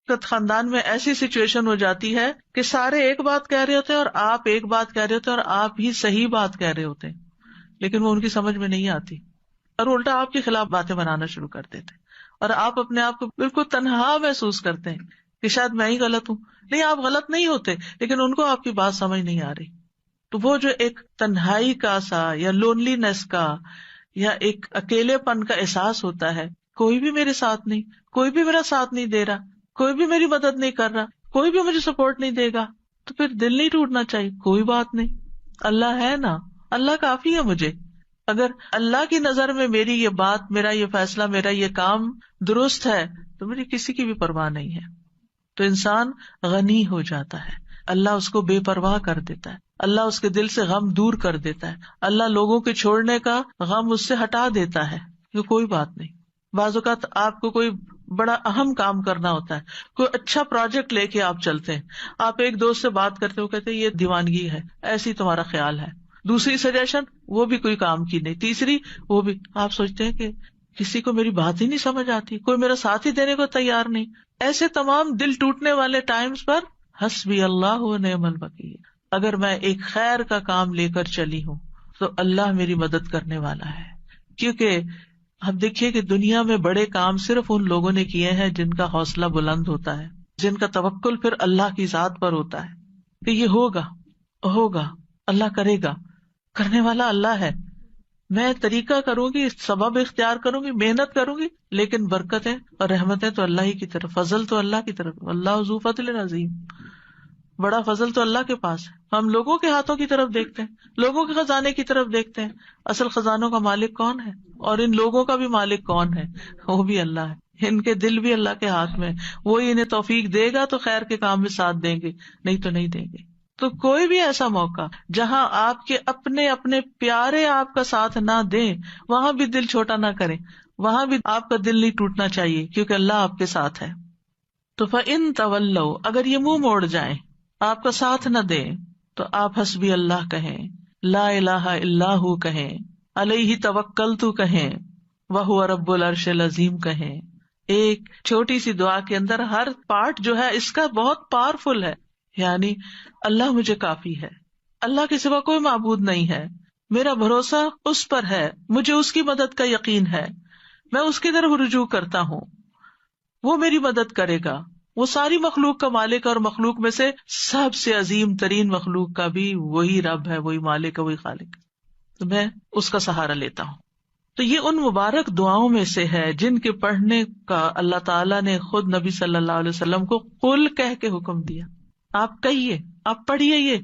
خاندان میں ایسی سچویشن ہو جاتی ہے کہ سارے ایک بات کہہ رہے ہوتے ہیں اور آپ ایک بات کہہ رہے ہوتے ہیں اور آپ ہی صحیح بات کہہ رہے ہوتے ہیں، لیکن وہ ان کی سمجھ میں نہیں آتی اور الٹا آپ کے خلاف باتیں بنانا شروع کر دیتے ہیں، اور آپ اپنے آپ کو بالکل تنہا محسوس کرتے ہیں کہ شاید میں ہی غلط ہوں. نہیں، آپ غلط نہیں ہوتے، لیکن ان کو آپ کی بات سمجھ نہیں آ رہی. تو وہ جو ایک تنہائی کا سا یا لونلی نیس کا یا ایک اکیلے پن کا احساس ہوتا ہے، کوئی بھی میرے ساتھ نہیں، کوئی بھی میرا ساتھ نہیں دے رہا، کوئی بھی میری مدد نہیں کر رہا، کوئی بھی مجھے سپورٹ نہیں دے گا، تو پھر دل نہیں ٹوٹنا چاہیے. کوئی بات نہیں، اللہ ہے نا، اللہ کافی ہے مجھے. اگر اللہ کی نظر میں میری یہ بات، میرا یہ فیصلہ، میرا یہ کام درست ہے تو مجھے کسی کی بھی پرواہ نہیں ہے. تو انسان غنی ہو جاتا ہے، اللہ اس کو بے پرواہ کر دیتا ہے، اللہ اس کے دل سے غم دور کر دیتا ہے، اللہ لوگوں کے چھوڑنے کا غم اس سے ہٹا دیتا ہے کہ کوئی بات نہیں. بعض اوقات آپ کو کوئی بڑا اہم کام کرنا ہوتا ہے، کوئی اچھا پروجیکٹ لے کے آپ چلتے ہیں، آپ ایک دوست سے بات کرتے ہو، کہتے ہیں یہ دیوانگی ہے، ایسی تمہارا خیال ہے، دوسری سجیشن وہ بھی کوئی کام کی نہیں، تیسری وہ بھی، آپ سوچتے ہیں کہ کسی کو میری بات ہی نہیں سمجھ آتی، کوئی میرا ساتھ ہی دینے کو تیار نہیں. ایسے تمام دل ٹوٹنے والے ٹائمز پر حسبی اللہ و نعم الوکیل، اگر میں ایک خیر کا کام لے کر چلی ہوں تو اللہ میری مدد کرنے والا ہے. کیونکہ اب دیکھیے کہ دنیا میں بڑے کام صرف ان لوگوں نے کیے ہیں جن کا حوصلہ بلند ہوتا ہے، جن کا توکل پھر اللہ کی ذات پر ہوتا ہے کہ یہ ہوگا، اللہ کرے گا، کرنے والا اللہ ہے. میں طریقہ کروں گی، سبب اختیار کروں گی، محنت کروں گی، لیکن برکتیں اور رحمتیں تو اللہ ہی کی طرف، فضل تو اللہ کی طرف. اللہ ذو فضل عظیم، بڑا فضل تو اللہ کے پاس ہے. ہم لوگوں کے ہاتھوں کی طرف دیکھتے ہیں، لوگوں کے خزانے کی طرف دیکھتے ہیں، اصل خزانوں کا مالک کون ہے اور ان لوگوں کا بھی مالک کون ہے؟ وہ بھی اللہ ہے. ان کے دل بھی اللہ کے ہاتھ میں، وہی انہیں توفیق دے گا تو خیر کے کام میں ساتھ دیں گے، نہیں تو نہیں دیں گے. تو کوئی بھی ایسا موقع جہاں آپ کے اپنے پیارے آپ کا ساتھ نہ دیں، وہاں بھی دل چھوٹا نہ کریں، وہاں بھی آپ کا دل نہیں ٹوٹنا چاہیے، کیونکہ اللہ آپ کے ساتھ ہے. تو فَإِن تَوَلَّوْا، اگر یہ منہ موڑ جائیں، آپ کا ساتھ نہ دیں، تو آپ حسبی اللہ کہیں، لا الہ الا ہو کہیں، علیہ توکلت کہیں، وہو رب العرش العظیم کہیں. ایک چھوٹی سی دعا کے اندر ہر پارٹ جو ہے اس کا بہت پاورفل ہے. یعنی اللہ مجھے کافی ہے، اللہ کے سوا کوئی معبود نہیں ہے، میرا بھروسہ اس پر ہے، مجھے اس کی مدد کا یقین ہے، میں اس کی طرف رجوع کرتا ہوں، وہ میری مدد کرے گا، وہ ساری مخلوق کا مالک، اور مخلوق میں سے سب سے عظیم ترین مخلوق کا بھی وہی رب ہے، وہی مالک ہے، وہی خالق ہے، تو میں اس کا سہارا لیتا ہوں. تو یہ ان مبارک دعاؤں میں سے ہے جن کے پڑھنے کا اللہ تعالیٰ نے خود نبی صلی اللہ علیہ وسلم کو قل کہہ کے حکم دیا. آپ کہیے، آپ پڑھیے، یہ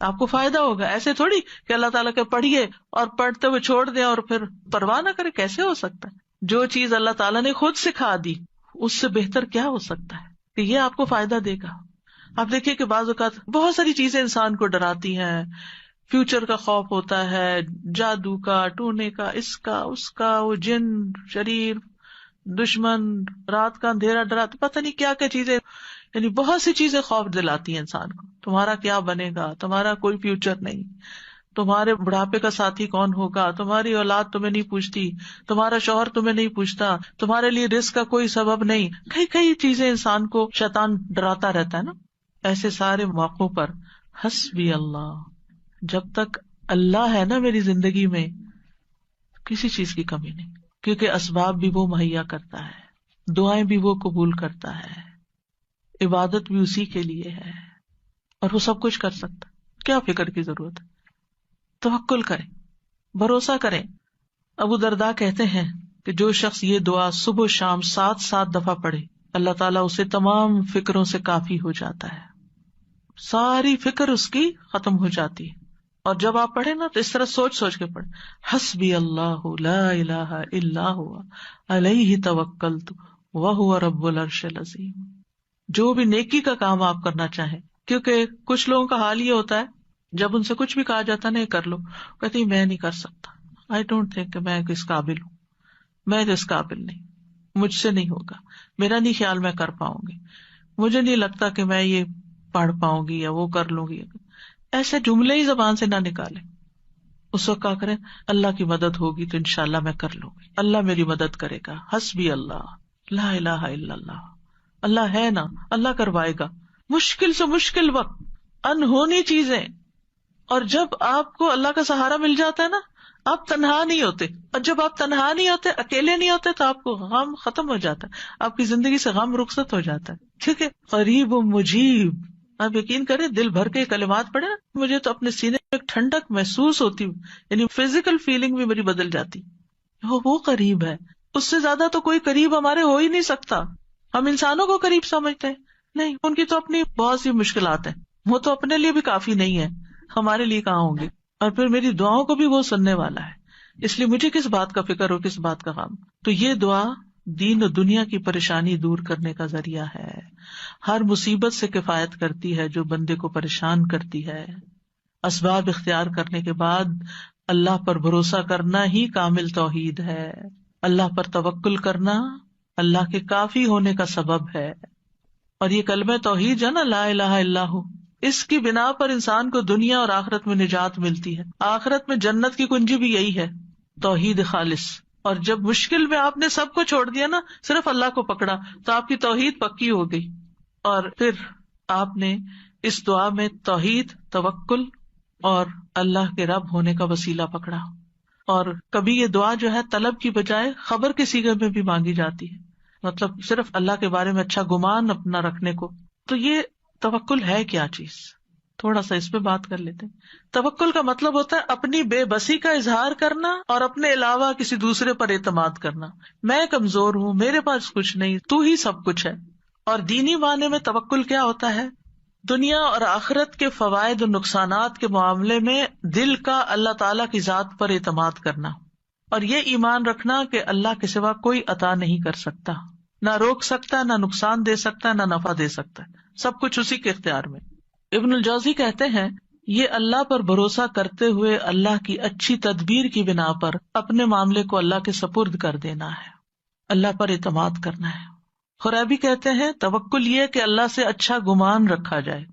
آپ کو فائدہ ہوگا. ایسے تھوڑی کہ اللہ تعالیٰ کے پڑھیے اور پڑھتے ہوئے چھوڑ دیں اور پھر پرواہ نہ کرے، کیسے ہو سکتا ہے؟ جو چیز اللہ تعالیٰ نے خود سکھا دی اس سے بہتر کیا ہو سکتا ہے کہ یہ آپ کو فائدہ دے گا. آپ دیکھیے کہ بعض اوقات بہت ساری چیزیں انسان کو ڈراتی ہیں، فیوچر کا خوف ہوتا ہے، جادو کا، ٹونے کا، اس کا اس کا، وہ جن، شریر، دشمن، رات کا اندھیرا ڈراتا، پتہ نہیں کیا کیا چیزیں، یعنی بہت سی چیزیں خوف دلاتی ہیں انسان کو. تمہارا کیا بنے گا، تمہارا کوئی فیوچر نہیں، تمہارے بڑھاپے کا ساتھی کون ہوگا، تمہاری اولاد تمہیں نہیں پوچھتی، تمہارا شوہر تمہیں نہیں پوچھتا، تمہارے لیے رزق کا کوئی سبب نہیں. کئی چیزیں انسان کو شیطان ڈراتا رہتا ہے نا. ایسے سارے موقعوں پر حسبی اللہ، جب تک اللہ ہے نا میری زندگی میں، کسی چیز کی کمی نہیں، کیونکہ اسباب بھی وہ مہیا کرتا ہے، دعائیں بھی وہ قبول کرتا ہے، عبادت بھی اسی کے لیے ہے، اور وہ سب کچھ کر سکتا. کیا فکر کی ضرورت ہے؟ توکل کریں، بھروسہ کریں. ابو درداء کہتے ہیں کہ جو شخص یہ دعا صبح و شام 7 دفعہ پڑھے، اللہ تعالیٰ اسے تمام فکروں سے کافی ہو جاتا ہے، ساری فکر اس کی ختم ہو جاتی ہے. اور جب آپ پڑھیں نا تو اس طرح سوچ کے پڑھیں، حسبی اللہ لا الہ الا ہوا علیہ توکلت وہو رب العرش العظیم. جو بھی نیکی کا کام آپ کرنا چاہیں، کیونکہ کچھ لوگوں کا حال یہ ہوتا ہے جب ان سے کچھ بھی کہا جاتا ہے نہیں کر لو، کہتے ہیں میں نہیں کر سکتا، آئی ڈونٹ تھنک کہ میں اس قابل ہوں، میں اس قابل نہیں، مجھ سے نہیں ہوگا، میرا نہیں خیال میں کر پاؤں گی، مجھے نہیں لگتا کہ میں یہ پڑھ پاؤں گی یا وہ کر لوں گی. ایسے جملے ہی زبان سے نہ نکالیں. اس وقت کیا کریں، اللہ کی مدد ہوگی تو انشاءاللہ میں کر لوں گی، اللہ میری مدد کرے گا. حسبی اللہ لا الہ الا اللہ. اللہ ہے نا، اللہ کروائے گا. مشکل سے مشکل وقت، انہونی چیزیں، اور جب آپ کو اللہ کا سہارا مل جاتا ہے نا، آپ تنہا نہیں ہوتے. اور جب آپ تنہا نہیں ہوتے، اکیلے نہیں ہوتے، تو آپ کو غم ختم ہو جاتا ہے، آپ کی زندگی سے غم رخصت ہو جاتا ہے. ٹھیک ہے، قریب و مجیب. آپ یقین کریں، دل بھر کے کلمات پڑھے نا، مجھے تو اپنے سینے میں ایک ٹھنڈک محسوس ہوتی، یعنی فزیکل فیلنگ بھی میری بدل جاتی. وہ قریب ہے، اس سے زیادہ تو کوئی قریب ہمارے ہو ہی نہیں سکتا. ہم انسانوں کو قریب سمجھتے ہیں، نہیں، ان کی تو اپنی بہت سی مشکلات ہیں، وہ تو اپنے لیے بھی کافی نہیں ہے، ہمارے لیے کہاں ہوں گے. اور پھر میری دعاؤں کو بھی وہ سننے والا ہے، اس لیے مجھے کس بات کا فکر ہو، کس بات کا غم. تو یہ دعا دین و دنیا کی پریشانی دور کرنے کا ذریعہ ہے، ہر مصیبت سے کفایت کرتی ہے جو بندے کو پریشان کرتی ہے. اسباب اختیار کرنے کے بعد اللہ پر بھروسہ کرنا ہی کامل توحید ہے. اللہ پر توکل کرنا اللہ کے کافی ہونے کا سبب ہے. اور یہ کلمہ توحید ہے نا، لا الہ الا ہو، اس کی بنا پر انسان کو دنیا اور آخرت میں نجات ملتی ہے. آخرت میں جنت کی کنجی بھی یہی ہے، توحید خالص. اور جب مشکل میں آپ نے سب کو چھوڑ دیا نا، صرف اللہ کو پکڑا، تو آپ کی توحید پکی ہو گئی. اور پھر آپ نے اس دعا میں توحید، توکل اور اللہ کے رب ہونے کا وسیلہ پکڑا. اور کبھی یہ دعا جو ہے طلب کی بجائے خبر کے صیغے میں بھی مانگی جاتی ہے، مطلب صرف اللہ کے بارے میں اچھا گمان اپنا رکھنے کو. تو یہ توکل ہے کیا چیز، تھوڑا سا اس پہ بات کر لیتے ہیں. توکل کا مطلب ہوتا ہے اپنی بے بسی کا اظہار کرنا اور اپنے علاوہ کسی دوسرے پر اعتماد کرنا. میں کمزور ہوں، میرے پاس کچھ نہیں، تو ہی سب کچھ ہے. اور دینی معنی میں توکل کیا ہوتا ہے؟ دنیا اور آخرت کے فوائد اور نقصانات کے معاملے میں دل کا اللہ تعالی کی ذات پر اعتماد کرنا، اور یہ ایمان رکھنا کہ اللہ کے سوا کوئی عطا نہیں کر سکتا، نہ روک سکتا، نہ نقصان دے سکتا، نہ نفع دے سکتا، سب کچھ اسی کے اختیار میں. ابن الجوزی کہتے ہیں یہ اللہ پر بھروسہ کرتے ہوئے اللہ کی اچھی تدبیر کی بنا پر اپنے معاملے کو اللہ کے سپرد کر دینا ہے، اللہ پر اعتماد کرنا ہے. خرابی کہتے ہیں توکل یہ کہ اللہ سے اچھا گمان رکھا جائے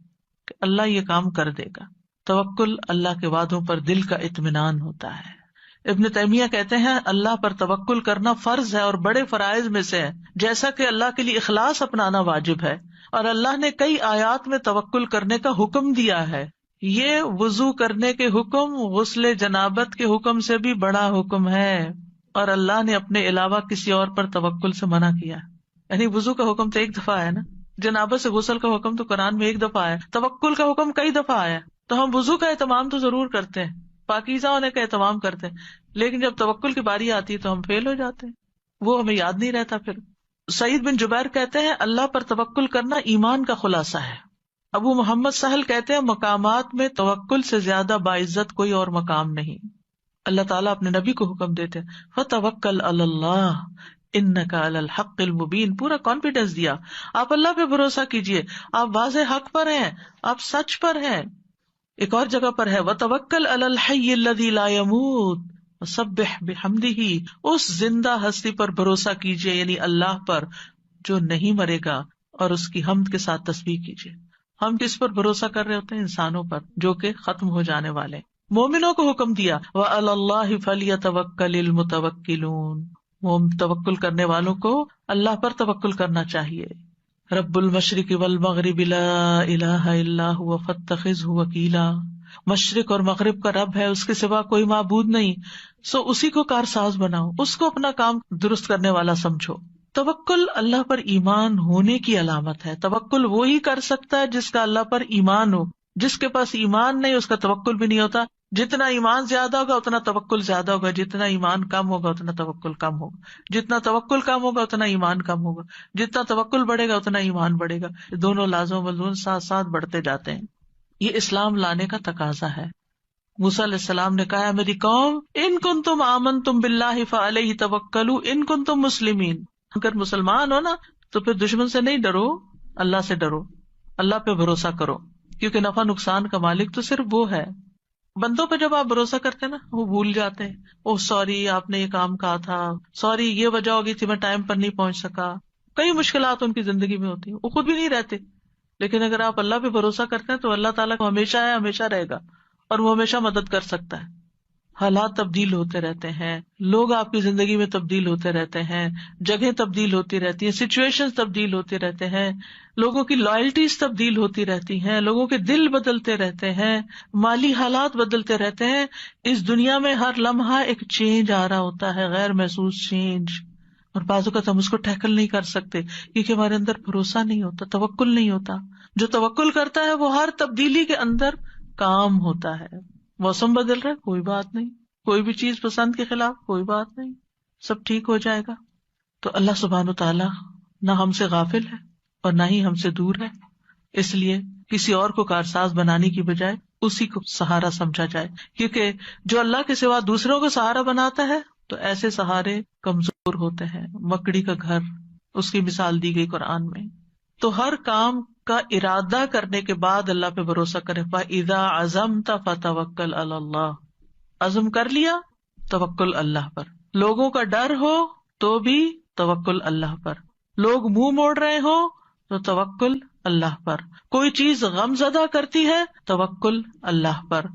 کہ اللہ یہ کام کر دے گا. توکل اللہ کے وعدوں پر دل کا اطمینان ہوتا ہے. ابن تیمیہ کہتے ہیں اللہ پر توکل کرنا فرض ہے اور بڑے فرائض میں سے ہے، جیسا کہ اللہ کے لیے اخلاص اپنانا واجب ہے. اور اللہ نے کئی آیات میں توکل کرنے کا حکم دیا ہے. یہ وضو کرنے کے حکم غسل جنابت کے حکم سے بھی بڑا حکم ہے، اور اللہ نے اپنے علاوہ کسی اور پر توکل سے منع کیا. یعنی وضو کا حکم تو ایک دفعہ ہے نا، جنابت سے غسل کا حکم تو قرآن میں ایک دفعہ ہے، توکل کا حکم کئی دفعہ آیا. تو ہم وضو کا اہتمام تو ضرور کرتے ہیں، پاکیزہ ہونے کا اہتمام کرتے ہیں، لیکن جب توکل کی باری آتی ہے تو ہم فیل ہو جاتے ہیں، وہ ہمیں یاد نہیں رہتا. پھر سعید بن جبیر کہتے ہیں اللہ پر توکل کرنا ایمان کا خلاصہ ہے. ابو محمد سہل کہتے ہیں مقامات میں توکل سے زیادہ باعزت کوئی اور مقام نہیں. اللہ تعالیٰ اپنے نبی کو حکم دیتے ہیں فَتَوَكَّلْ عَلَى اللَّهِ إِنَّكَ عَلَى الْحَقِّ الْمُبِينِ، پورا کانفیڈینس دیا، آپ اللہ پہ بھروسہ کیجئے، آپ واضح حق پر ہیں، آپ سچ پر ہیں. ایک اور جگہ پر ہے وَتَوَكَّلْ عَلَى الْحَيِّ الَّذِي لَا يَمُوتُ وَسَبِّحْ بِحَمْدِهِ، اس زندہ ہستی پر بھروسہ کیجئے، یعنی اللہ پر جو نہیں مرے گا، اور اس کی حمد کے ساتھ تسبیح کیجئے. ہم کس پر بھروسہ کر رہے ہوتے ہیں؟ انسانوں پر جو کہ ختم ہو جانے والے. مومنوں کو حکم دیا وَعَلَى اللَّهِ فَلْيَتَوَكَّلِ الْمُتَوَكِّلُونَ، وہ توکل کرنے والوں کو اللہ پر توکل کرنا چاہیے. رب المشرق والمغرب لا الہ الا هو فاتخذہ وکیلا، مشرق اور مغرب کا رب ہے، اس کے سوا کوئی معبود نہیں، سو اسی کو کارساز بناؤ، اس کو اپنا کام درست کرنے والا سمجھو. توکل اللہ پر ایمان ہونے کی علامت ہے. توکل وہی کر سکتا ہے جس کا اللہ پر ایمان ہو. جس کے پاس ایمان نہیں اس کا توکل بھی نہیں ہوتا. جتنا ایمان زیادہ ہوگا اتنا توکل زیادہ ہوگا، جتنا ایمان کم ہوگا اتنا توکل کم ہوگا، جتنا توکل کم ہوگا اتنا ایمان کم ہوگا، جتنا توکل بڑھے گا اتنا ایمان بڑھے گا. دونوں لازم و ملزوم ساتھ ساتھ بڑھتے جاتے ہیں. یہ اسلام لانے کا تقاضا ہے. موسیٰ علیہ السلام نے کہا میری قوم ان کنتم آمنتم باللہ فعلیہ توکلوا ان کنتم مسلمین، اگر مسلمان ہو نا تو پھر دشمن سے نہیں ڈرو، اللہ سے ڈرو، اللہ پہ بھروسہ کرو، کیونکہ نفع نقصان کا مالک تو صرف وہ ہے. بندوں پہ جب آپ بھروسہ کرتے ہیں نا وہ بھول جاتے ہیں، اوہ سوری آپ نے یہ کام کہا تھا، سوری یہ وجہ ہوگی تھی میں ٹائم پر نہیں پہنچ سکا. کئی مشکلات ان کی زندگی میں ہوتی ہیں، وہ خود بھی نہیں رہتے. لیکن اگر آپ اللہ پہ بھروسہ کرتے ہیں تو اللہ تعالیٰ کو ہمیشہ ہے، ہمیشہ رہے گا، اور وہ ہمیشہ مدد کر سکتا ہے. حالات تبدیل ہوتے رہتے ہیں، لوگ آپ کی زندگی میں تبدیل ہوتے رہتے ہیں، جگہ تبدیل ہوتی رہتی ہیں، سچویشن تبدیل ہوتے رہتے ہیں، لوگوں کی لائلٹیز تبدیل ہوتی رہتی ہیں، لوگوں کے دل بدلتے رہتے ہیں، مالی حالات بدلتے رہتے ہیں. اس دنیا میں ہر لمحہ ایک چینج آ رہا ہوتا ہے، غیر محسوس چینج، اور بعض اوقات ہم اس کو ٹیکل نہیں کر سکتے کیونکہ ہمارے اندر بھروسہ نہیں ہوتا، توکل نہیں ہوتا. جو توکل کرتا ہے وہ ہر تبدیلی کے اندر کام ہوتا ہے. موسم بدل رہا ہے، کوئی بات نہیں، کوئی بھی چیز پسند کے خلاف، کوئی بات نہیں، سب ٹھیک ہو جائے گا. تو اللہ سبحانہ وتعالی نہ ہم سے غافل ہے اور نہ ہی ہم سے دور ہے، اس لیے کسی اور کو کارساز بنانے کی بجائے اسی کو سہارا سمجھا جائے، کیونکہ جو اللہ کے سوا دوسروں کو سہارا بناتا ہے تو ایسے سہارے کمزور ہوتے ہیں. مکڑی کا گھر، اس کی مثال دی گئی قرآن میں. تو ہر کام کا ارادہ کرنے کے بعد اللہ پہ بھروسہ کرے. فَإِذَا عَزَمْتَ فَتَوَكَّلْ عَلَى اللَّهِ، عزم کر لیا توکل اللہ پر. لوگوں کا ڈر ہو تو بھی توکل اللہ پر، لوگ منہ موڑ رہے ہو تو توکل اللہ پر، کوئی چیز غم زدہ کرتی ہے توکل اللہ پر،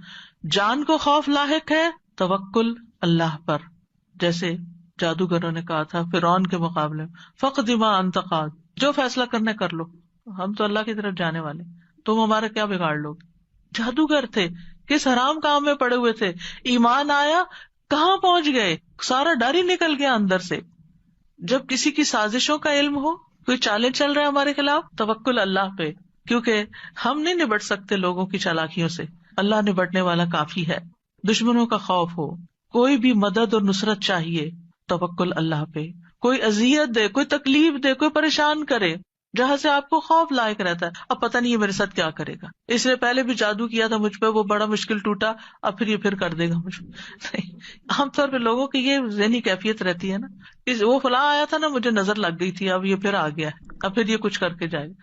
جان کو خوف لاحق ہے توکل اللہ پر. جیسے جادوگروں نے کہا تھا فرعون کے مقابلے میں، فَاقْضِ مَا أَنْتَ قَاضٍ، جو فیصلہ کرنا کر لو، ہم تو اللہ کی طرف جانے والے، تم ہمارا کیا بگاڑ لو گے. جادوگر تھے، کس حرام کام میں پڑے ہوئے تھے، ایمان آیا کہاں پہنچ گئے، سارا ڈر ہی نکل گیا اندر سے. جب کسی کی سازشوں کا علم ہو، کوئی چالیں چل رہا ہے ہمارے خلاف، توکل اللہ پہ، کیونکہ ہم نہیں نبٹ سکتے لوگوں کی چالاکیوں سے، اللہ نبٹنے والا کافی ہے. دشمنوں کا خوف ہو، کوئی بھی مدد اور نصرت چاہیے، توکل اللہ پہ. کوئی اذیت دے، کوئی تکلیف دے، کوئی پریشان کرے، جہاں سے آپ کو خوف لائق رہتا ہے، اب پتہ نہیں یہ میرے ساتھ کیا کرے گا، اس نے پہلے بھی جادو کیا تھا مجھ پہ، وہ بڑا مشکل ٹوٹا، اب پھر یہ پھر کر دے گا مجھ پہ. نہیں، عام طور پہ لوگوں کی یہ ذہنی کیفیت رہتی ہے نا، وہ فلاں آیا تھا نا، مجھے نظر لگ گئی تھی، اب یہ پھر آ گیا ہے، اب پھر یہ کچھ کر کے جائے گا.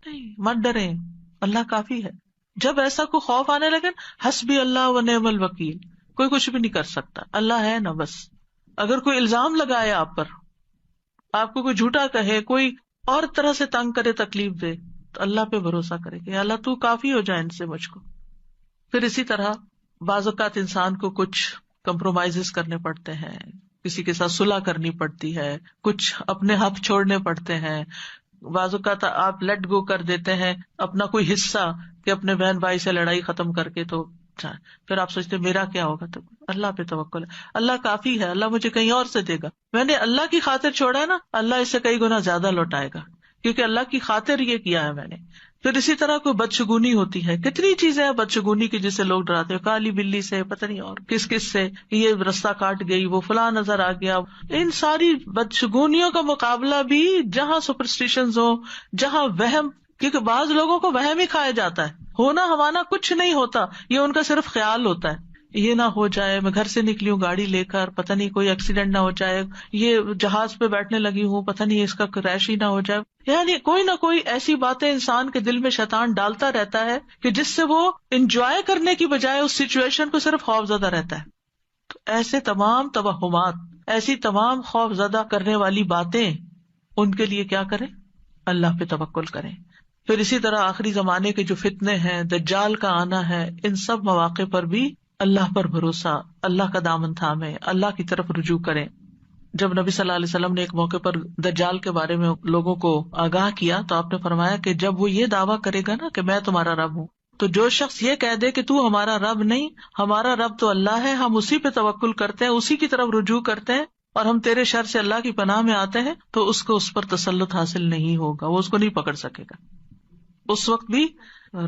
نہیں، مت ڈریں، اللہ کافی ہے. جب ایسا کوئی خوف آنے لگے، حسبی اللہ و نعم الوکیل، کوئی کچھ بھی نہیں کر سکتا، اللہ ہے نا بس. اگر کوئی الزام لگائے آپ پر، آپ کو کوئی جھوٹا کہے، کوئی اور طرح سے تنگ کرے، تکلیف دے، تو اللہ پہ بھروسہ کرے کہ اللہ تو کافی ہو جائے ان سے مجھ کو. پھر اسی طرح بعض اوقات انسان کو کچھ کمپرومائز کرنے پڑتے ہیں، کسی کے ساتھ صلح کرنی پڑتی ہے، کچھ اپنے حق چھوڑنے پڑتے ہیں. بعض اوقات آپ لیٹ گو کر دیتے ہیں اپنا کوئی حصہ کہ اپنے بہن بھائی سے لڑائی ختم کر کے، تو پھر آپ سوچتے میرا کیا ہوگا. تو اللہ پہ توکل ہے، اللہ کافی ہے، اللہ مجھے کہیں اور سے دے گا. میں نے اللہ کی خاطر چھوڑا ہے نا، اللہ اس سے کئی گنا زیادہ لوٹائے گا، کیونکہ اللہ کی خاطر یہ کیا ہے میں نے. پھر اسی طرح کوئی بدشگونی ہوتی ہے، کتنی چیزیں ہیں بدشگونی کی جسے لوگ ڈراتے ہیں، کالی بلی سے، پتہ نہیں اور کس کس سے، یہ رستہ کاٹ گئی، وہ فلاں نظر آ گیا. ان ساری بدشگونیوں کا مقابلہ بھی جہاں سپرسٹیشنز ہو، جہاں وہم، کیونکہ بعض لوگوں کو وہم ہی کھایا جاتا ہے، ہونا ہوانا کچھ نہیں ہوتا، یہ ان کا صرف خیال ہوتا ہے. یہ نہ ہو جائے، میں گھر سے نکلی ہوں گاڑی لے کر، پتہ نہیں کوئی ایکسیڈنٹ نہ ہو جائے، یہ جہاز پہ بیٹھنے لگی ہوں، پتہ نہیں اس کا کریش ہی نہ ہو جائے. یعنی کوئی نہ کوئی ایسی باتیں انسان کے دل میں شیطان ڈالتا رہتا ہے کہ جس سے وہ انجوائے کرنے کی بجائے اس سچویشن کو صرف خوف زدہ رہتا ہے. تو ایسے تمام توہمات، ایسی تمام خوف زدہ کرنے والی باتیں، ان کے لیے کیا کریں؟ اللہ پہ توکل کریں. پھر اسی طرح آخری زمانے کے جو فتنے ہیں، دجال کا آنا ہے، ان سب مواقع پر بھی اللہ پر بھروسہ، اللہ کا دامن تھامے، اللہ کی طرف رجوع کریں. جب نبی صلی اللہ علیہ وسلم نے ایک موقع پر دجال کے بارے میں لوگوں کو آگاہ کیا تو آپ نے فرمایا کہ جب وہ یہ دعویٰ کرے گا نا کہ میں تمہارا رب ہوں، تو جو شخص یہ کہہ دے کہ تو ہمارا رب نہیں، ہمارا رب تو اللہ ہے، ہم اسی پہ توکل کرتے ہیں، اسی کی طرف رجوع کرتے ہیں، اور ہم تیرے شر سے اللہ کی پناہ میں آتے ہیں، تو اس کو اس پر تسلط حاصل نہیں ہوگا، وہ اس کو نہیں پکڑ سکے گا. اس وقت بھی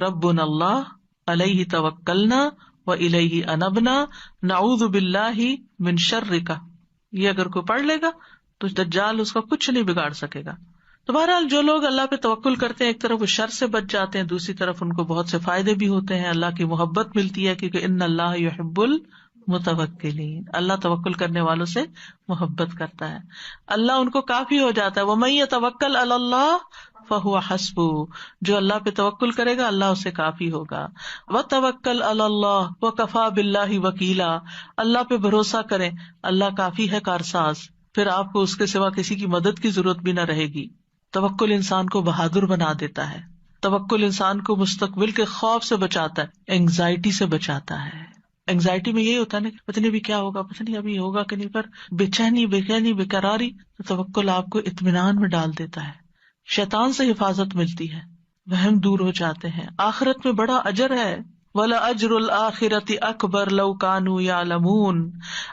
ربنا اللہ علیہ توکلنا وإلیہ انبنا نعوذ باللہ من شرک، یہ اگر کوئی پڑھ لے گا تو دجال اس کا کچھ نہیں بگاڑ سکے گا. تو بہرحال جو لوگ اللہ پہ توکل کرتے ہیں، ایک طرف وہ شر سے بچ جاتے ہیں، دوسری طرف ان کو بہت سے فائدے بھی ہوتے ہیں، اللہ کی محبت ملتی ہے، کیونکہ ان اللہ یحب المتوکلین، اللہ توکل کرنے والوں سے محبت کرتا ہے، اللہ ان کو کافی ہو جاتا ہے. ومن یتوکل علی اللہ فہو حسبہ، جو اللہ پہ توکل کرے گا اللہ اسے کافی ہوگا. وتوکل علی اللہ وکفی باللہ وکیلا، اللہ پہ بھروسہ کریں، اللہ کافی ہے کارساز، پھر آپ کو اس کے سوا کسی کی مدد کی ضرورت بھی نہ رہے گی. توکل انسان کو بہادر بنا دیتا ہے، توکل انسان کو مستقبل کے خوف سے بچاتا ہے، اینگزائٹی سے بچاتا ہے. اینگزائٹی میں یہی ہوتا ہے نا کہ پتہ نہیں ابھی کیا ہوگا، پتہ نہیں ابھی ہوگا کہ نہیں، پر بے چینی بے قراری، تو توکل آپ کو اطمینان میں ڈال دیتا ہے، شیطان سے حفاظت ملتی ہے، وہم دور ہو جاتے ہیں، آخرت میں بڑا اجر ہے۔ وَلَأَجْرُ الْآخِرَةِ أَكْبَرُ لَوْ كَانُوا يَعْلَمُونَ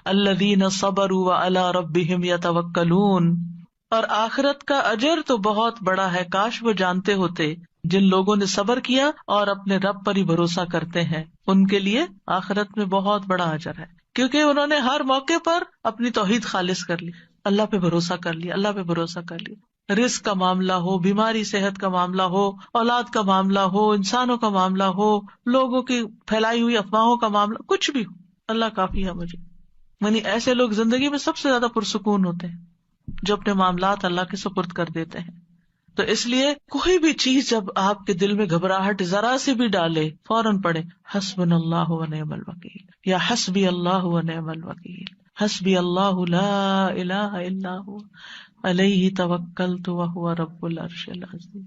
الَّذِينَ صَبَرُوا وَعَلَىٰ رَبِّهِمْ يَتَوَكَّلُونَ، اور آخرت کا اجر تو بہت بڑا ہے، کاش وہ جانتے ہوتے، جن لوگوں نے صبر کیا اور اپنے رب پر ہی بھروسہ کرتے ہیں، ان کے لیے آخرت میں بہت بڑا اجر ہے، کیونکہ انہوں نے ہر موقع پر اپنی توحید خالص کر لی، اللہ پہ بھروسہ کر لیا، اللہ پہ بھروسہ کر لیا، رزق کا معاملہ ہو، بیماری صحت کا معاملہ ہو، اولاد کا معاملہ ہو، انسانوں کا معاملہ ہو، لوگوں کی پھیلائی ہوئی افواہوں کا معاملہ، کچھ بھی ہو، اللہ کافی ہے مجھے۔ یعنی ایسے لوگ زندگی میں سب سے زیادہ پرسکون ہوتے ہیں جو اپنے معاملات اللہ کے سپرد کر دیتے ہیں۔ تو اس لیے کوئی بھی چیز جب آپ کے دل میں گھبراہٹ ذرا سی بھی ڈالے، فوراً پڑھے حسبنا اللہ و نعم الوکیل، یا حسبی اللہ و نعم الوکیل، حسبی اللہ لا الہ الا ہوا علیہ توکلت وہو رب العرش العظیم۔